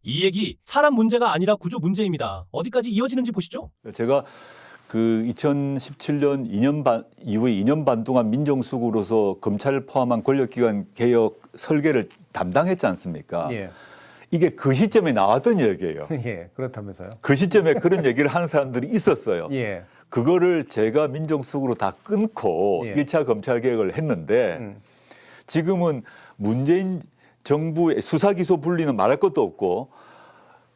이 얘기 사람 문제가 아니라 구조 문제입니다. 어디까지 이어지는지 보시죠. 제가 그 2017년 2년 반 이후에 2년 반 동안 민정수석으로서 검찰을 포함한 권력기관 개혁 설계를 담당했지 않습니까? 예. 이게 그 시점에 나왔던 얘기예요. 예, 그렇다면서요. 그 시점에 그런 얘기를 하는 사람들이 있었어요. 예. 그거를 제가 민정수석으로 다 끊고 예. 1차 검찰 개혁을 했는데 지금은 문재인 정부의 수사기소 분리는 말할 것도 없고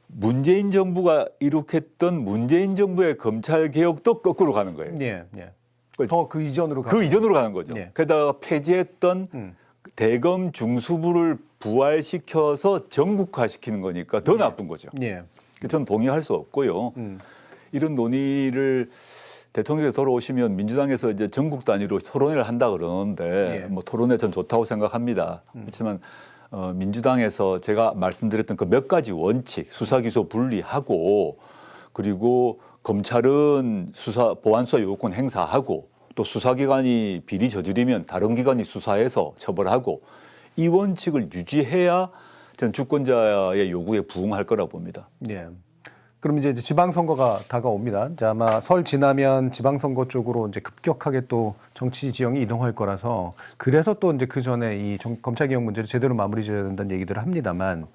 문재인 정부가 이룩했던 문재인 정부의 검찰 개혁도 거꾸로 가는 거예요. 예. 예. 더 그 이전으로 그 이전으로 가는 거죠. 예. 게다가 폐지했던 대검 중수부를 부활시켜서 전국화시키는 거니까 더 나쁜 거죠. 예. 저는 동의할 수 없고요. 이런 논의를 대통령이 돌아오시면 민주당에서 이제 전국 단위로 토론회를 한다 그러는데 예. 뭐 토론회 전 좋다고 생각합니다. 그렇지만 민주당에서 제가 말씀드렸던 그 몇 가지 원칙, 수사기소 분리하고 그리고 검찰은 보안수사 요구권 행사하고 또 수사기관이 비리 저지르면 다른 기관이 수사해서 처벌하고 이 원칙을 유지해야 전 주권자의 요구에 부응할 거라고 봅니다. 예. 그럼 이제 지방선거가 다가옵니다. 이제 아마 설 지나면 지방선거 쪽으로 이제 급격하게 또 정치 지형이 이동할 거라서 그래서 또 이제 그 전에 이 검찰개혁 문제를 제대로 마무리 지어야 된다는 얘기들을 합니다만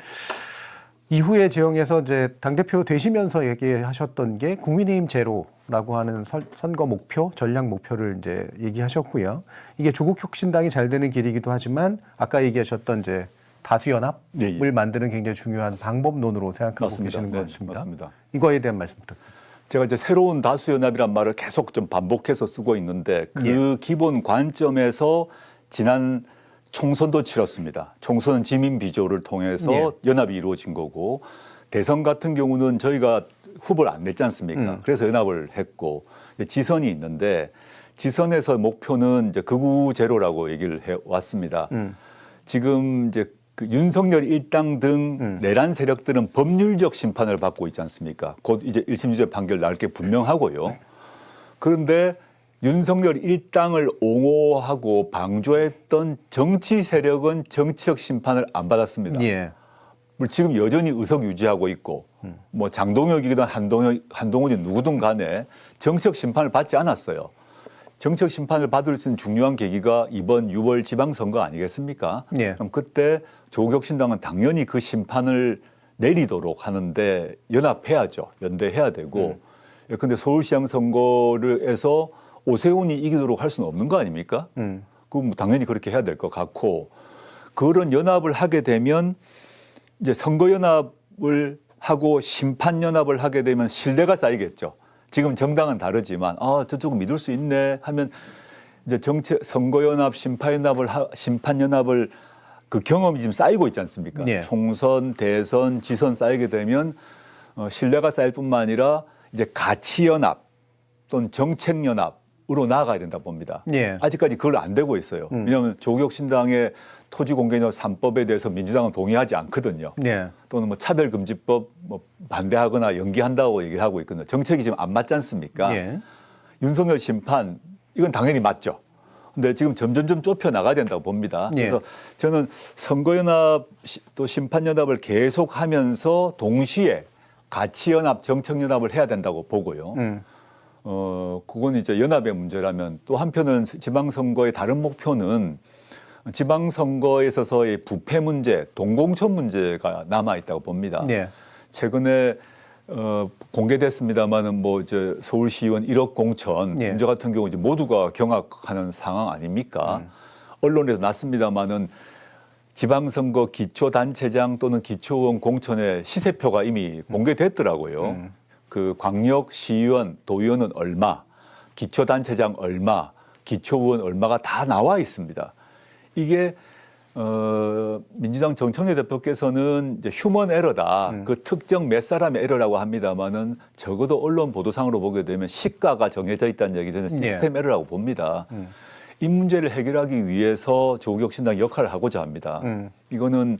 이후에 지형에서 이제 당대표 되시면서 얘기하셨던 게 국민의힘 제로라고 하는 선거 목표, 전략 목표를 이제 얘기하셨고요. 이게 조국 혁신당이 잘 되는 길이기도 하지만 아까 얘기하셨던 이제 다수연합을 네, 예. 만드는 굉장히 중요한 방법론으로 생각하고 맞습니다. 계시는 것 네, 같습니다. 맞습니다. 이거에 대한 말씀 부탁드립니다. 제가 이제 새로운 다수연합이란 말을 계속 좀 반복해서 쓰고 있는데 그 기본 관점에서 지난 총선도 치렀습니다. 총선은 지민 비조를 통해서 예. 연합이 이루어진 거고 대선 같은 경우는 저희가 후보를 안 냈지 않습니까? 그래서 연합을 했고 지선이 있는데 지선에서 목표는 이제 극우 제로라고 얘기를 해 왔습니다. 지금 이제 그 윤석열 일당 등 내란 세력들은 법률적 심판을 받고 있지 않습니까? 곧 이제 1심 유죄 판결 날 게 분명하고요. 그런데 윤석열 일당을 옹호하고 방조했던 정치 세력은 정치적 심판을 안 받았습니다. 예. 지금 여전히 의석 유지하고 있고 뭐 장동혁이든 한동훈이 누구든 간에 정치적 심판을 받지 않았어요. 정치적 심판을 받을 수 있는 중요한 계기가 이번 6월 지방선거 아니겠습니까? 예. 그럼 그때 조국혁신당은 당연히 그 심판을 내리도록 하는데 연합해야죠. 연대해야 되고. 그런데 서울시장 선거를 해서 오세훈이 이기도록 할 수는 없는 거 아닙니까? 그럼 당연히 그렇게 해야 될 것 같고 그런 연합을 하게 되면 이제 선거연합을 하고 심판연합을 하게 되면 신뢰가 쌓이겠죠. 지금 정당은 다르지만 저쪽은 믿을 수 있네 하면 이제 선거연합, 심판연합을 그 경험이 지금 쌓이고 있지 않습니까? 예. 총선, 대선, 지선 쌓이게 되면 신뢰가 쌓일 뿐만 아니라 이제 가치연합 또는 정책연합으로 나아가야 된다 봅니다. 예. 아직까지 그걸 안 되고 있어요. 왜냐하면 조국혁신당의 토지공개법 3법에 대해서 민주당은 동의하지 않거든요. 예. 또는 뭐 차별금지법 뭐 반대하거나 연기한다고 얘기를 하고 있거든요. 정책이 지금 안 맞지 않습니까? 예. 윤석열 심판 이건 당연히 맞죠. 근데 지금 점점점 좁혀 나가야 된다고 봅니다. 예. 그래서 저는 선거연합 또 심판연합을 계속하면서 동시에 가치연합, 정책연합을 해야 된다고 보고요. 그건 이제 연합의 문제라면 또 한편은 지방선거의 다른 목표는 지방선거에 있어서의 부패 문제, 동공천 문제가 남아 있다고 봅니다. 예. 최근에 공개됐습니다만은 뭐 이제 서울시의원 1억 공천 예. 문제 같은 경우 이제 모두가 경악하는 상황 아닙니까? 언론에서 났습니다만은 지방선거 기초단체장 또는 기초의원 공천의 시세표가 이미 공개됐더라고요. 그 광역 시의원, 도의원은 얼마, 기초단체장 얼마, 기초의원 얼마가 다 나와 있습니다. 이게 민주당 정청래 대표께서는 이제 휴먼 에러다. 그 특정 몇 사람의 에러라고 합니다만은 적어도 언론 보도상으로 보게 되면 시가가 정해져 있다는 얘기 저는 시스템 에러라고 봅니다. 이 문제를 해결하기 위해서 조국혁신당이 역할을 하고자 합니다. 이거는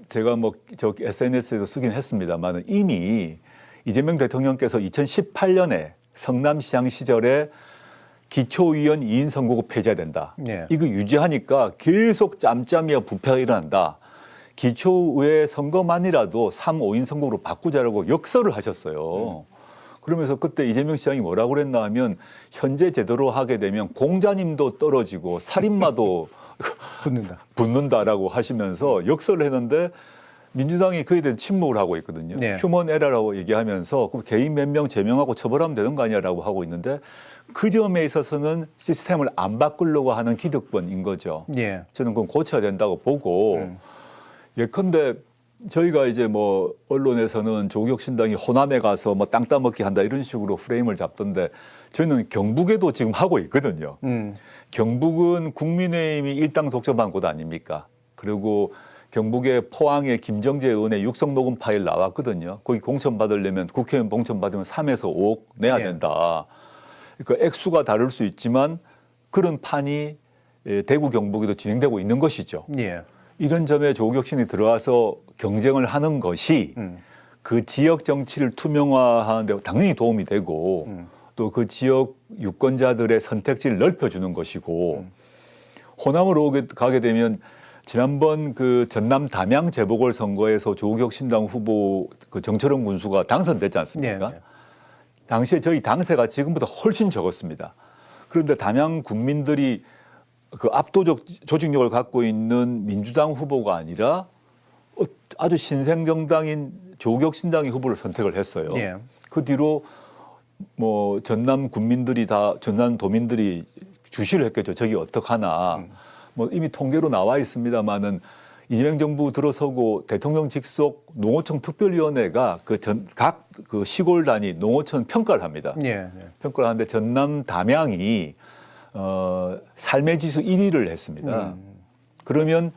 제가 뭐 저 SNS에도 쓰긴 했습니다만 이미 이재명 대통령께서 2018년에 성남시장 시절에 기초의원 2인 선거구 폐지해야 된다. 예. 이거 유지하니까 계속 짬짬이와 부패가 일어난다. 기초의회 선거만이라도 3, 5인 선거로 바꾸자라고 역설을 하셨어요. 그러면서 그때 이재명 시장이 뭐라고 그랬나 하면 현재 제도로 하게 되면 공자님도 떨어지고 살인마도 붙는다라고 하시면서 역설을 했는데 민주당이 그에 대한 침묵을 하고 있거든요. 네. 휴먼 에러라고 얘기하면서 그럼 개인 몇 명 제명하고 처벌하면 되는 거 아니야라고 하고 있는데 그 점에 있어서는 시스템을 안 바꾸려고 하는 기득권인 거죠. 예. 저는 그건 고쳐야 된다고 보고 예컨대 저희가 이제 뭐 언론에서는 조국 신당이 호남에 가서 뭐 땅 따먹기 한다 이런 식으로 프레임을 잡던데 저희는 경북에도 지금 하고 있거든요. 경북은 국민의힘이 일당 독점한 곳 아닙니까? 그리고 경북의 포항의 김정재 의원의 육성 녹음 파일 나왔거든요. 거기 공천 받으려면 국회의원 공천 받으면 3에서 5억 내야 된다. 그러니까 액수가 다를 수 있지만 그런 판이 대구 경북에도 진행되고 있는 것이죠. 예. 이런 점에 조국혁신이 들어와서 경쟁을 하는 것이 그 지역 정치를 투명화하는 데 당연히 도움이 되고 또 그 지역 유권자들의 선택지를 넓혀주는 것이고 호남으로 가게 되면 지난번 그 전남 담양 재보궐선거에서 조국혁신당 후보 그 정철원 군수가 당선됐지 않습니까? 네. 당시에 저희 당세가 지금보다 훨씬 적었습니다. 그런데 담양 군민들이 그 압도적 조직력을 갖고 있는 민주당 후보가 아니라 아주 신생정당인 조국혁신당의 후보를 선택을 했어요. 예. 그 뒤로 뭐 전남 군민들이 다 전남 도민들이 주시를 했겠죠. 저기 어떡하나. 뭐 이미 통계로 나와 있습니다만은 이재명 정부 들어서고 대통령 직속 농어촌 특별위원회가 각 그 시골 단위 농어촌 평가를 합니다. 예. 평가를 하는데 전남 담양이 삶의 지수 1위를 했습니다. 그러면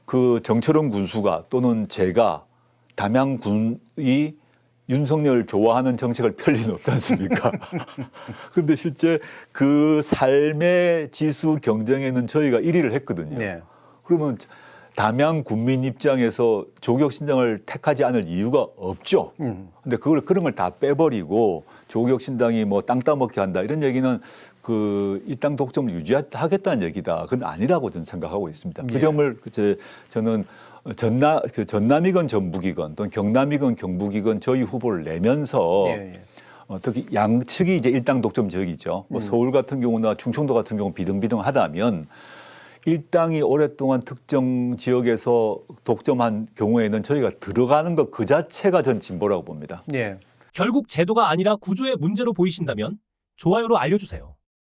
그 정철원 군수가 또는 제가 담양군이 윤석열 좋아하는 정책을 펼 리는 없지 않습니까? 그런데 실제 그 삶의 지수 경쟁에는 저희가 1위를 했거든요. 네. 그러면 담양 군민 입장에서 조국혁신당을 택하지 않을 이유가 없죠. 근데 그런 걸 다 빼버리고 조국혁신당이 뭐 땅 따먹기 한다 이런 얘기는 그 일당 독점을 유지하겠다는 얘기다. 그건 아니라고 저는 생각하고 있습니다. 그 점을 저는 전남이건 전북이건 또는 경남이건 경북이건 저희 후보를 내면서 특히 양측이 이제 일당 독점 지역이죠. 뭐 서울 같은 경우나 충청도 같은 경우 비등비등하다면 일당이 오랫동안 특정 지역에서 독점한 경우에는 저희가 들어가는 것 그 자체가 전 진보라고 봅니다. 예. 결국 제도가 아니라 구조의 문제로 보이신다면 좋아요로 알려주세요.